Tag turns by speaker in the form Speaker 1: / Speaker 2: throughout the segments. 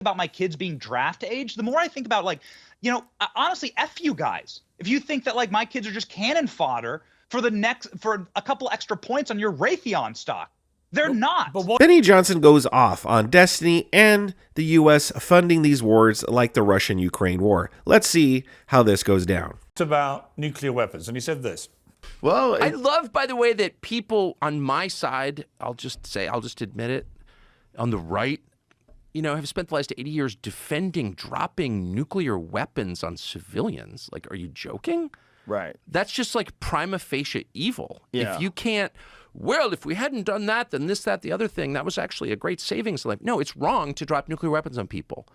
Speaker 1: about my kids being draft age, the more I think about, like, you know, honestly, F you guys. If you think that, like, my kids are just cannon fodder for a couple extra points on your Raytheon stock, they're not.
Speaker 2: Benny Johnson goes off on Destiny and the U.S. funding these wars like the Russian-Ukraine war. Let's see how this goes down.
Speaker 3: It's about nuclear weapons, and he said this.
Speaker 4: Well, I love, by the way, that people on my side, I'll just admit it, on the right, you know, have spent the last 80 years defending dropping nuclear weapons on civilians. Like, are you joking?
Speaker 5: Right.
Speaker 4: That's just like prima facie evil.
Speaker 5: Yeah.
Speaker 4: If you can't, well, if we hadn't done that, then this, that, the other thing, that was actually a great savings. Like, no, it's wrong to drop nuclear weapons on people.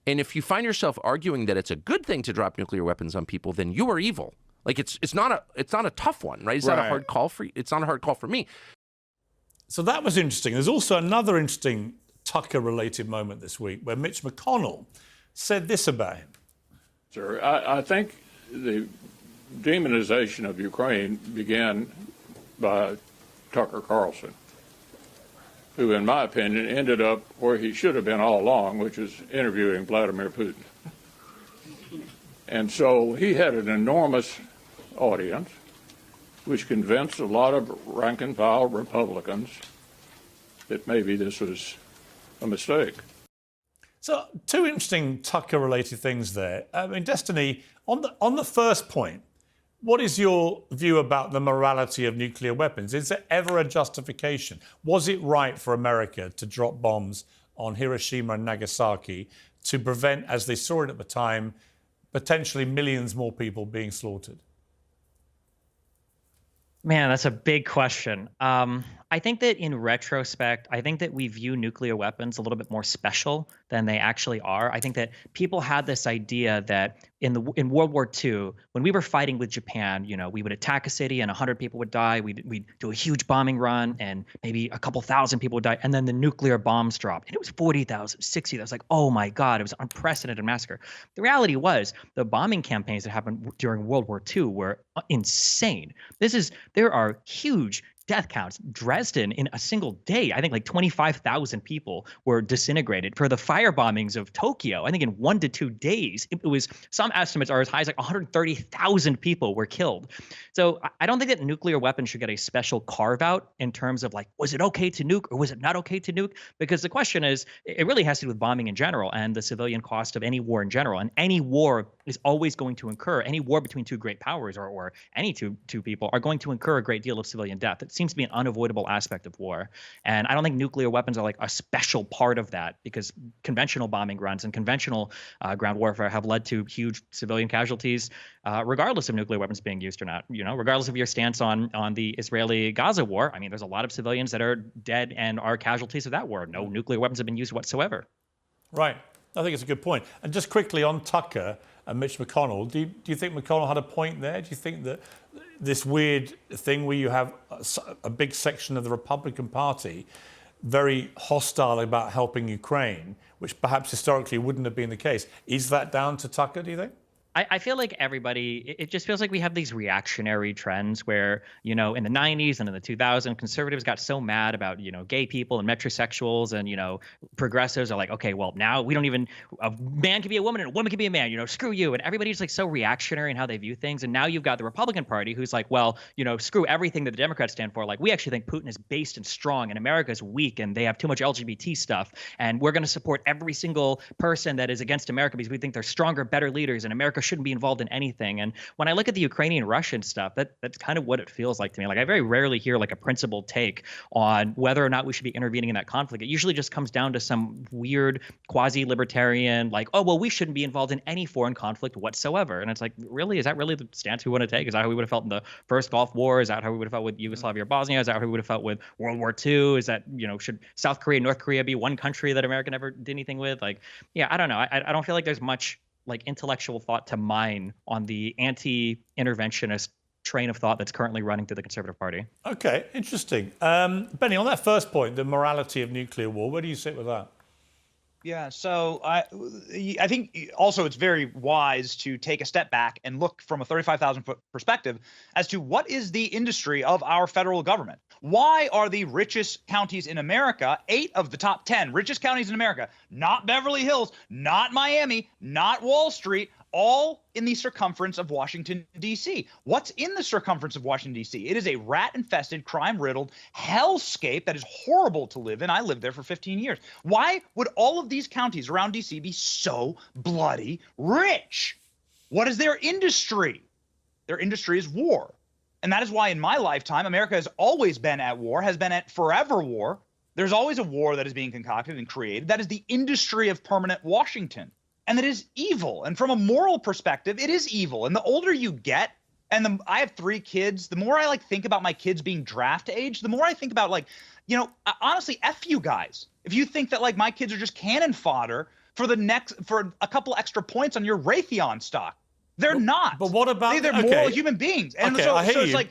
Speaker 4: And if you find yourself arguing that it's a good thing to drop nuclear weapons on people, then you are evil. Like, it's not a tough one, right? It's not a hard call for you. It's not a hard call for me.
Speaker 3: So that was interesting. There's also another interesting Tucker-related moment this week where Mitch McConnell said this about him.
Speaker 6: Sir, I think the demonization of Ukraine began by Tucker Carlson, who, in my opinion, ended up where he should have been all along, which is interviewing Vladimir Putin. And so he had an enormous audience, which convinced a lot of rank-and-file Republicans that maybe this was a mistake.
Speaker 3: So two interesting Tucker-related things there. I mean, Destiny, on the first point, what is your view about the morality of nuclear weapons? Is there ever a justification? Was it right for America to drop bombs on Hiroshima and Nagasaki to prevent, as they saw it at the time, potentially millions more people being slaughtered?
Speaker 7: Man, that's a big question. I think that in retrospect, I think that we view nuclear weapons a little bit more special than they actually are. I think that people had this idea that in World War II, when we were fighting with Japan, you know, we would attack a city and 100 people would die. We'd do a huge bombing run and maybe a couple thousand people would die. And then the nuclear bombs dropped and it was 40,000, 60,000. It was like, oh my God, it was an unprecedented massacre. The reality was the bombing campaigns that happened during World War II were insane. There are huge death counts. Dresden, in a single day, I think like 25,000 people were disintegrated. For the fire bombings of Tokyo, I think in 1 to 2 days, it was, some estimates are as high as like 130,000 people were killed. So I don't think that nuclear weapons should get a special carve out in terms of like, was it okay to nuke or was it not okay to nuke? Because the question is, it really has to do with bombing in general and the civilian cost of any war in general. And any war is always going to incur, any war between two great powers or any two people are going to incur a great deal of civilian death. It seems to be an unavoidable aspect of war. And I don't think nuclear weapons are like a special part of that, because conventional bombing runs and conventional ground warfare have led to huge civilian casualties, regardless of nuclear weapons being used or not. You know, regardless of your stance on the Israeli-Gaza war, I mean, there's a lot of civilians that are dead and are casualties of that war. No nuclear weapons have been used whatsoever.
Speaker 3: Right. I think it's a good point. And just quickly on Tucker and Mitch McConnell, do you think McConnell had a point there? Do you think that this weird thing where you have a big section of the Republican Party very hostile about helping Ukraine, which perhaps historically wouldn't have been the case, is that down to Tucker, do you think?
Speaker 7: I feel like everybody, it just feels like we have these reactionary trends where, you know, in the 90s and in the 2000s, conservatives got so mad about, you know, gay people and metrosexuals, and, you know, progressives are like, okay, well, now we don't even, a man can be a woman and a woman can be a man, you know, screw you. And everybody's like so reactionary in how they view things. And now you've got the Republican Party who's like, well, you know, screw everything that the Democrats stand for. Like, we actually think Putin is based and strong and America's weak and they have too much LGBT stuff. And we're going to support every single person that is against America because we think they're stronger, better leaders, and America shouldn't be involved in anything. And when I look at the Ukrainian-Russian stuff, that's kind of what it feels like to me. Like, I very rarely hear like a principled take on whether or not we should be intervening in that conflict. It usually just comes down to some weird quasi-libertarian, like, oh, well, we shouldn't be involved in any foreign conflict whatsoever. And it's like, really? Is that really the stance we want to take? Is that how we would have felt in the first Gulf War? Is that how we would have felt with Yugoslavia or Bosnia? Is that how we would have felt with World War II? Is that, you know, should South Korea and North Korea be one country that America never did anything with? Like, yeah, I don't know. I don't feel like there's much like intellectual thought to mine on the anti-interventionist train of thought that's currently running through the Conservative Party.
Speaker 3: Okay, interesting. Benny, on that first point, the morality of nuclear war, where do you sit with that?
Speaker 1: Yeah, so I think also it's very wise to take a step back and look from a 35,000-foot perspective as to what is the industry of our federal government. Why are the richest counties in America, 8 of the top 10 richest counties in America, not Beverly Hills, not Miami, not Wall Street, all in the circumference of Washington, D.C. What's in the circumference of Washington, D.C.? It is a rat-infested, crime-riddled hellscape that is horrible to live in. I lived there for 15 years. Why would all of these counties around D.C. be so bloody rich? What is their industry? Their industry is war. And that is why in my lifetime, America has always been at war, has been at forever war. There's always a war that is being concocted and created. That is the industry of permanent Washington. And that is evil. And from a moral perspective, it is evil. And the older you get, and I have 3 kids, the more I think about my kids being draft age, the more I think about honestly, F you guys. If you think that my kids are just cannon fodder for a couple extra points on your Raytheon stock. They're not.
Speaker 3: But what about
Speaker 1: they're moral human beings? And
Speaker 3: okay,
Speaker 1: so
Speaker 3: it's
Speaker 1: like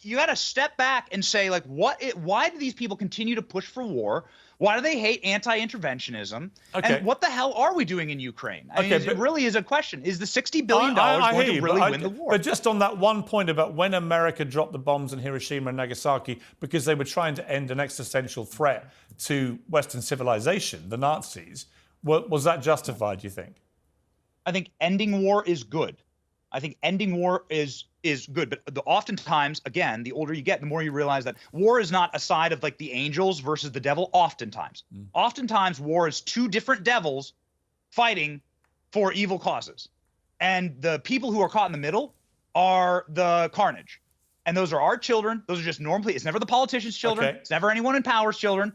Speaker 1: you got to step back and say why do these people continue to push for war? Why do they hate anti-interventionism?
Speaker 3: Okay.
Speaker 1: And what the hell are we doing in Ukraine? I mean, it really is a question. Is the $60 billion going to really win the war?
Speaker 3: But just on that one point about when America dropped the bombs in Hiroshima and Nagasaki because they were trying to end an existential threat to Western civilization, the Nazis, was that justified, do you think?
Speaker 1: I think ending war is good. I think ending war is good, but oftentimes, again, the older you get, the more you realize that war is not a side of the angels versus the devil. Oftentimes, war is 2 different devils fighting for evil causes, and the people who are caught in the middle are the carnage, and those are our children. Those are just normally. It's never the politicians' children.
Speaker 3: Okay.
Speaker 1: It's never anyone in power's children.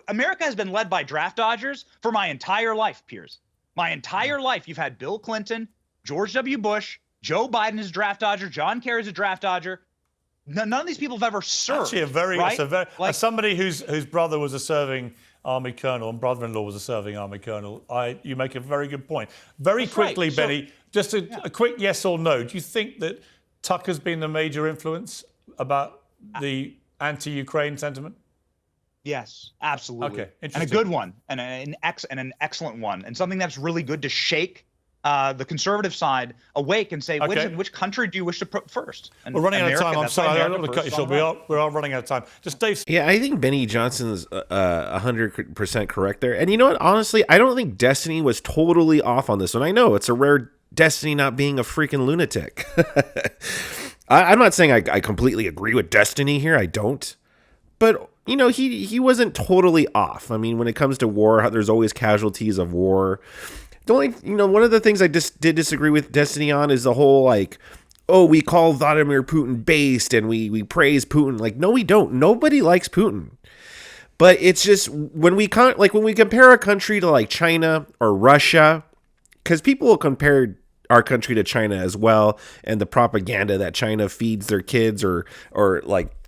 Speaker 1: America has been led by draft dodgers for my entire life, Piers. My entire life, you've had Bill Clinton, George W. Bush, Joe Biden is a draft dodger, John Kerry's a draft dodger. None of these people have ever served.
Speaker 3: Actually, as somebody whose brother was a serving Army colonel and brother-in-law was a serving Army colonel, you make a very good point. Very quickly, right. Benny, just a quick yes or no. Do you think that Tucker's been the major influence about the anti-Ukraine sentiment?
Speaker 1: Yes, absolutely.
Speaker 3: Okay,
Speaker 1: and a good one, and an excellent one, and something that's really good to shake the conservative side awake and say, which country do you wish to put first? And
Speaker 3: we're running out of time. I'm sorry, I don't want to cut you short. We are running out of time. Just Dave.
Speaker 2: Yeah, I think Benny Johnson's 100% correct there. And you know what? Honestly, I don't think Destiny was totally off on this one. I know it's a rare Destiny not being a freaking lunatic. I'm not saying I completely agree with Destiny here. I don't. But he wasn't totally off. I mean, when it comes to war, there's always casualties of war. The only, one of the things I just did disagree with Destiny on is the whole we call Vladimir Putin based and we praise Putin. No, we don't. Nobody likes Putin. But it's just when we compare a country to China or Russia, because people will compare our country to China as well, and the propaganda that China feeds their kids or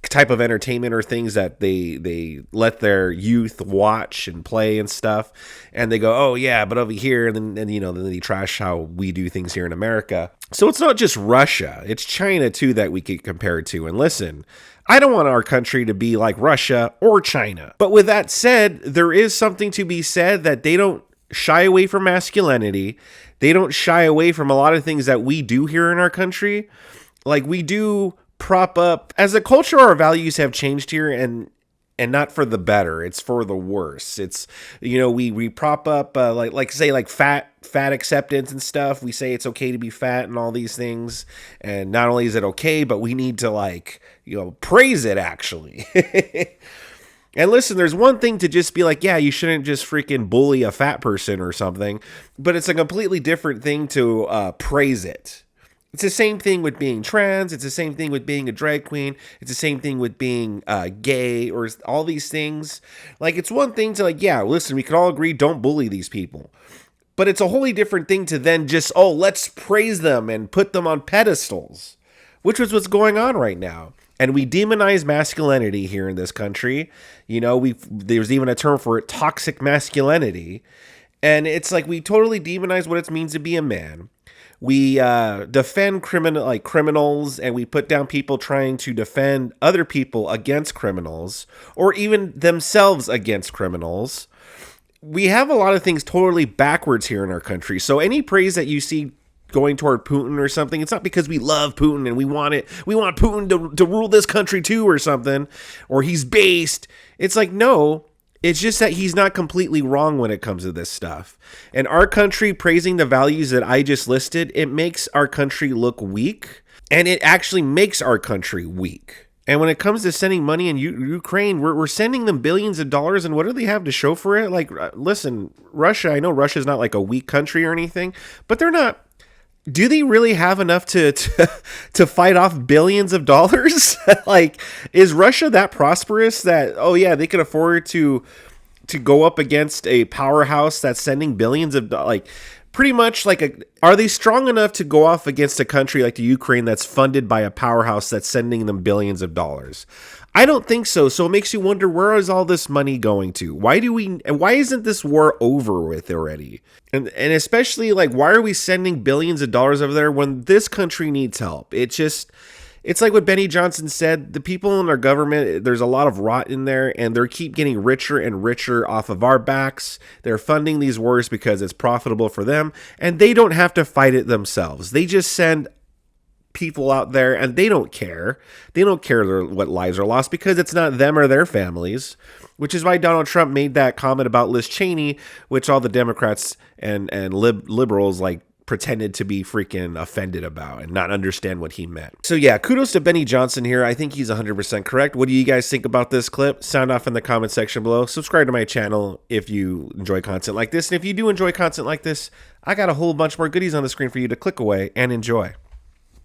Speaker 2: type of entertainment or things that they let their youth watch and play and stuff, and they go, oh yeah, but over here, and then they trash how we do things here in America. So it's not just Russia, it's China too that we could compare it to. And listen, I don't want our country to be like Russia or China. But with that said, there is something to be said that they don't shy away from masculinity. They don't shy away from a lot of things that we do here in our country. We do prop up, as a culture, our values have changed here, and not for the better. It's for the worse. It's, we prop up, fat acceptance and stuff. We say it's okay to be fat and all these things. And not only is it okay, but we need to praise it actually. And listen, there's one thing to just be yeah, you shouldn't just freaking bully a fat person or something, but it's a completely different thing to praise it. It's the same thing with being trans. It's the same thing with being a drag queen. It's the same thing with being gay or all these things. It's one thing to yeah, listen, we can all agree, don't bully these people. But it's a wholly different thing to then just, let's praise them and put them on pedestals, which is what's going on right now. And we demonize masculinity here in this country. There's even a term for it, toxic masculinity. And it's we totally demonize what it means to be a man. We defend criminals, and we put down people trying to defend other people against criminals, or even themselves against criminals. we have a lot of things totally backwards here in our country. So any praise that you see going toward Putin or something, it's not because we love Putin and we want Putin to rule this country too or something, or he's based. It's like, no, it's just that he's not completely wrong when it comes to this stuff. And our country praising the values that I just listed, it makes our country look weak, and it actually makes our country weak. And when it comes to sending money in Ukraine, we're sending them billions of dollars, and what do they have to show for it? Like, listen, Russia, I know Russia's not like a weak country or anything, but they're not. Do they really have enough to fight off billions of dollars? Like, is Russia that prosperous that, oh yeah, they can afford to go up against a powerhouse that's sending billions of dollars? Like, pretty much are they strong enough to go off against a country like the Ukraine that's funded by a powerhouse that's sending them billions of dollars? I don't think so. So it makes you wonder, where is all this money going to? Why isn't this war over with already? And especially, like, why are we sending billions of dollars over there when this country needs help? It's like what Benny Johnson said, the people in our government, there's a lot of rot in there, and they keep getting richer and richer off of our backs. They're funding these wars because it's profitable for them, and they don't have to fight it themselves. They just send people out there, and they don't care. They don't care what lives are lost because it's not them or their families, which is why Donald Trump made that comment about Liz Cheney, which all the Democrats and liberals pretended to be freaking offended about and not understand what he meant. So yeah, kudos to Benny Johnson here. I think he's 100% correct. What do you guys think about this clip? Sound off in the comment section below. Subscribe to my channel if you enjoy content like this. And if you do enjoy content like this, I got a whole bunch more goodies on the screen for you to click away and enjoy.